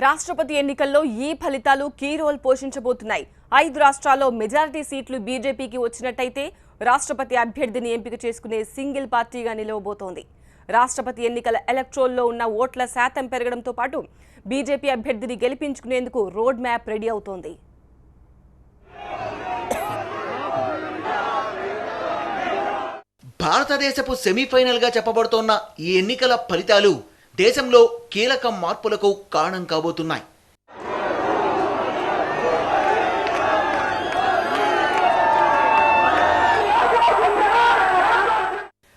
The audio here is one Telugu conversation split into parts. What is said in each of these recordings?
రాష్ట్రపతి ఎన్నికల్లో ఈ ఫలితాలు కీ రోల్ పోషించబోతున్నాయి. 5 రాష్ట్రాల్లో మెజారిటీ సీట్లు బీజేపీకి వచ్చినట్టయితే రాష్ట్రపతి అభ్యర్థిని ఎంపిక చేసుకునే సింగిల్ పార్టీగా నిలవబోతోంది. రాష్ట్రపతి ఎన్నికల ఎలక్ట్రోల్లో ఉన్న ఓట్ల శాతం పెరగడంతో పాటు బీజేపీ అభ్యర్థిని గెలిపించుకునేందుకు రోడ్ మ్యాప్ రెడీ అవుతోంది. భారతదేశపు సెమీఫైనల్ గా చెప్పబడుతోన్న ఈ ఎన్నికల ఫలితాలు దేశంలో కీలక మార్పులకు కారణం కాబోతున్నాయి.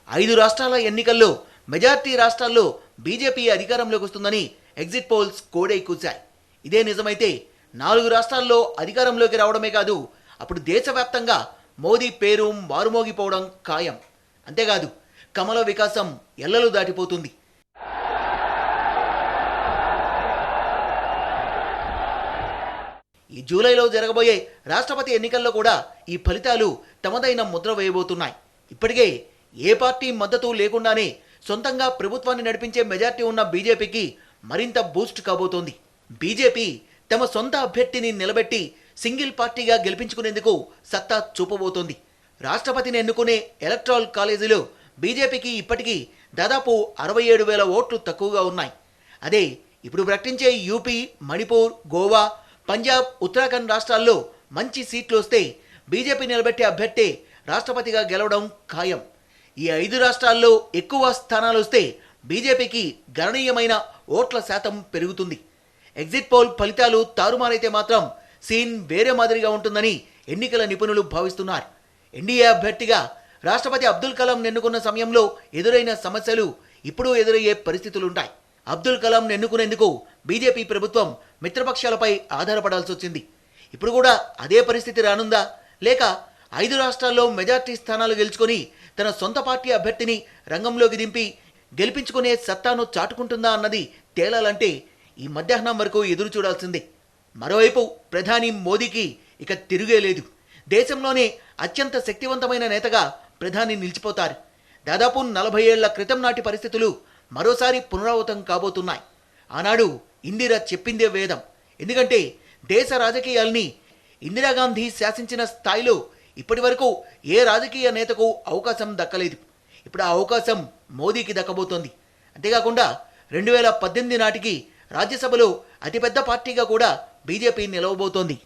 ఐదు రాష్ట్రాల ఎన్నికల్లో మెజార్టీ రాష్ట్రాల్లో బీజేపీ అధికారంలోకి వస్తుందని ఎగ్జిట్ పోల్స్ కోడై కూశాయి. ఇదే నిజమైతే 4 రాష్ట్రాల్లో అధికారంలోకి రావడమే కాదు, అప్పుడు దేశవ్యాప్తంగా మోదీ పేరు మారుమోగిపోవడం ఖాయం. అంతేకాదు, కమల వికాసం ఎల్లలు దాటిపోతుంది. ఈ జూలైలో జరగబోయే రాష్ట్రపతి ఎన్నికల్లో కూడా ఈ ఫలితాలు తమదైన ముద్ర వేయబోతున్నాయి. ఇప్పటికే ఏ పార్టీ మద్దతు లేకుండానే సొంతంగా ప్రభుత్వాన్ని నడిపించే మెజార్టీ ఉన్న బీజేపీకి మరింత బూస్ట్ కాబోతోంది. బీజేపీ తమ సొంత అభ్యర్థిని నిలబెట్టి సింగిల్ పార్టీగా గెలిపించుకునేందుకు సత్తా చూపబోతోంది. రాష్ట్రపతిని ఎన్నుకునే ఎలక్టరల్ కాలేజీలో బీజేపీకి ఇప్పటికీ దాదాపు 67,000 ఓట్లు తక్కువగా ఉన్నాయి. అదే ఇప్పుడు ప్రకటించే యూపీ, మణిపూర్, గోవా, పంజాబ్, ఉత్తరాఖండ్ రాష్ట్రాల్లో మంచి సీట్లు వస్తే బీజేపీ నిలబెట్టే అభ్యర్థి రాష్ట్రపతిగా గెలవడం ఖాయం. ఈ 5 రాష్ట్రాల్లో ఎక్కువ స్థానాలు వస్తే బీజేపీకి గణనీయమైన ఓట్ల శాతం పెరుగుతుంది. ఎగ్జిట్ పోల్ ఫలితాలు తారుమారైతే మాత్రం సీన్ వేరే మాదిరిగా ఉంటుందని ఎన్నికల నిపుణులు భావిస్తున్నారు. ఎన్డీఏ అభ్యర్థిగా రాష్ట్రపతి అబ్దుల్ కలాం ఎన్నుకున్న సమయంలో ఎదురైన సమస్యలు ఇప్పుడు ఎదురయ్యే పరిస్థితులుంటాయి. అబ్దుల్ కలాం ఎన్నుకునేందుకు బీజేపీ ప్రభుత్వం మిత్రపక్షాలపై ఆధారపడాల్సి వచ్చింది. ఇప్పుడు కూడా అదే పరిస్థితి రానుందా, లేక 5 రాష్ట్రాల్లో మెజార్టీ స్థానాలు గెలుచుకొని తన సొంత పార్టీ అభ్యర్థిని రంగంలోకి దింపి గెలిపించుకునే సత్తాను చాటుకుంటుందా అన్నది తేలాలంటే ఈ మధ్యాహ్నం వరకు ఎదురు చూడాల్సిందే. మరోవైపు ప్రధాని మోదీకి ఇక తిరుగే లేదు. దేశంలోనే అత్యంత శక్తివంతమైన నేతగా ప్రధాని నిలిచిపోతారు. దాదాపు 40 ఏళ్ల క్రితం నాటి పరిస్థితులు మరోసారి పునరావృతం కాబోతున్నాయి. ఆనాడు ఇందిర చెప్పిందే వేదం. ఎందుకంటే దేశ రాజకీయాల్ని ఇందిరాగాంధీ శాసించిన స్థాయిలో ఇప్పటి వరకు ఏ రాజకీయ నేతకు అవకాశం దక్కలేదు. ఇప్పుడు ఆ అవకాశం మోదీకి దక్కబోతోంది. అంతేకాకుండా 2018 నాటికి రాజ్యసభలో అతిపెద్ద పార్టీగా కూడా బీజేపీ నిలవబోతోంది.